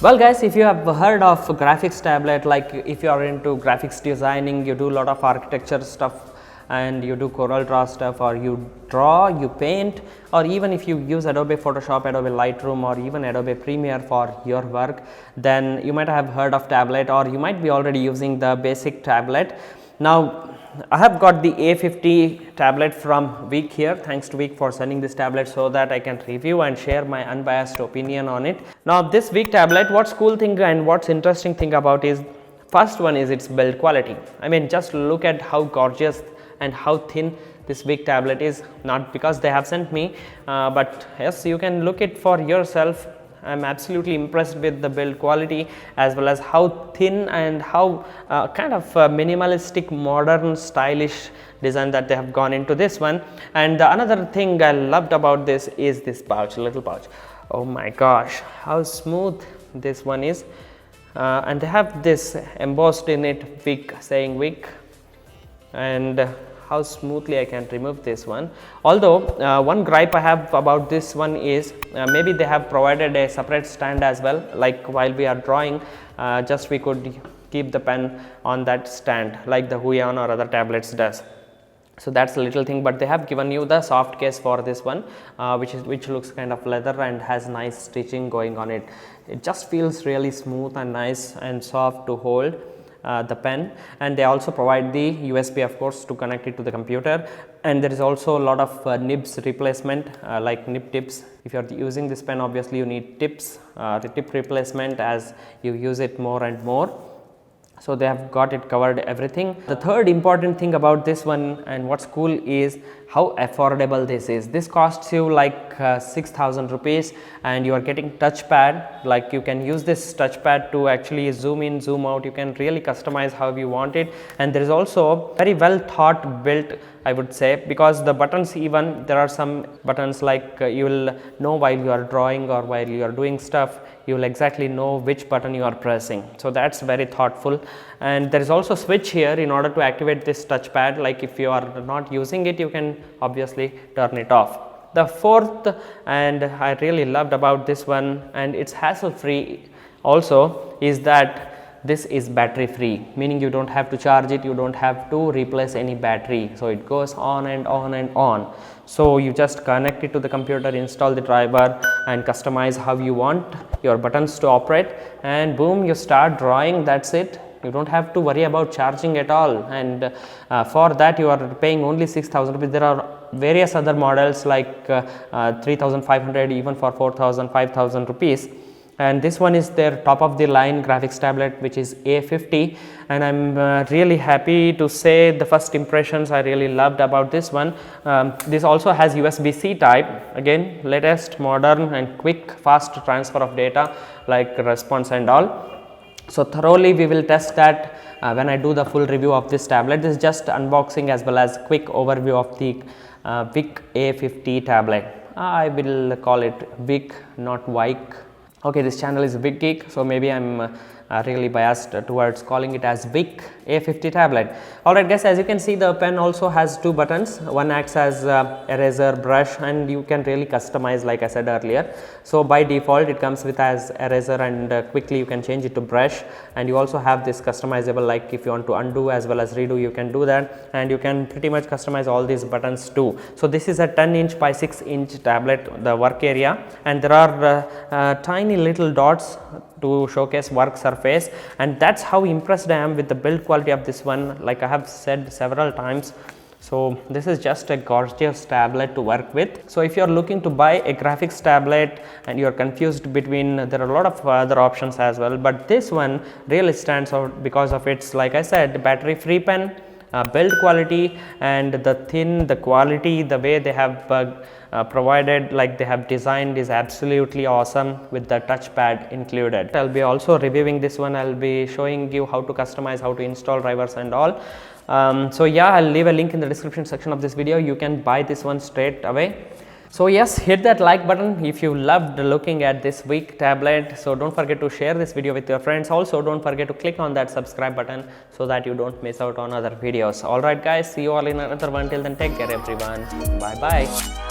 Well guys, if you have heard of graphics tablet, like if you are into graphics designing, you do a lot of architecture stuff and you do Corel Draw stuff, or you draw, you paint, or even if you use Adobe Photoshop, Adobe Lightroom, or even Adobe Premiere for your work, then you might have heard of tablet, or you might be already using the basic tablet. Now I have got the A50 tablet from Veikk here. Thanks to Veikk for sending this tablet so that I can review and share my unbiased opinion on it. Now this Veikk tablet, what's cool thing and what's interesting thing about is, first one is its build quality. I mean, just look at how gorgeous and how thin this Veikk tablet is. Not because they have sent me, but yes, you can look it for yourself. I am absolutely impressed with the build quality, as well as how thin and how kind of minimalistic, modern, stylish design that they have gone into this one. And the another thing I loved about this is this pouch, little pouch. Oh my gosh, how smooth this one is. And they have this embossed in it, Veikk, saying Veikk, and how smoothly I can remove this one. Although one gripe I have about this one is maybe they have provided a separate stand as well, like while we are drawing, just we could keep the pen on that stand like the Huion or other tablets does. So that's a little thing, but they have given you the soft case for this one, which looks kind of leather and has nice stitching going on it. It just feels really smooth and nice and soft to hold the pen. And they also provide the USB, of course, to connect it to the computer. And there is also a lot of nibs replacement, like nib tips. If you are using this pen, obviously you need tips, the tip replacement as you use it more and more. So they have got it covered everything. The third important thing about this one and what's cool is how affordable this is. This costs you like 6,000 rupees, and you are getting touchpad. Like you can use this touchpad to actually zoom in, zoom out. You can really customize how you want it. And there is also very well thought built, I would say, because the buttons, even there are some buttons like you will know while you are drawing or while you are doing stuff, you will exactly know which button you are pressing. So that's very thoughtful. And there is also switch here in order to activate this touchpad. Like if you are not using it, you can obviously turn it off. The fourth, and I really loved about this one, and it's hassle free also, is that this is battery free, meaning you don't have to charge it, you don't have to replace any battery. So it goes on and on and on. So you just connect it to the computer, install the driver, and customize how you want your buttons to operate, and boom, you start drawing. That's it. You don't have to worry about charging at all. And for that you are paying only 6,000 rupees. There are various other models like 3,500, even for 4,000, 5,000 rupees. And this one is their top of the line graphics tablet, which is A50, and I'm really happy to say the first impressions I really loved about this one. This also has USB-C type, again latest, modern and quick, fast transfer of data, like response and all. So thoroughly we will test that when I do the full review of this tablet. This is just unboxing as well as quick overview of the Veikk A50 tablet. I will call it Veikk, not Veikk. Okay, this channel is Veikk Geek, so maybe I'm really biased towards calling it as Veikk A50 tablet. Alright guys, as you can see, the pen also has two buttons. One acts as eraser, brush, and you can really customize, like I said earlier. So by default it comes with as eraser, and quickly you can change it to brush. And you also have this customizable, like if you want to undo as well as redo, you can do that, and you can pretty much customize all these buttons too. So this is a 10-inch by 6-inch tablet, the work area, and there are tiny little dots to showcase work surface, and that's how impressed I am with the build quality of this one, like I have said several times. So this is just a gorgeous tablet to work with. So if you are looking to buy a graphics tablet and you are confused between, there are a lot of other options as well, but this one really stands out because of its, like I said, battery free pen, build quality, and the quality, the way they have provided, like they have designed, is absolutely awesome with the touchpad included. I'll be also reviewing this one. I'll be showing you how to customize, how to install drivers and all. So yeah, I'll leave a link in the description section of this video. You can buy this one straight away. So yes, hit that like button if you loved looking at this Veikk tablet. So don't forget to share this video with your friends. Also don't forget to click on that subscribe button so that you don't miss out on other videos. Alright guys, see you all in another one. Till then, take care everyone. Bye bye.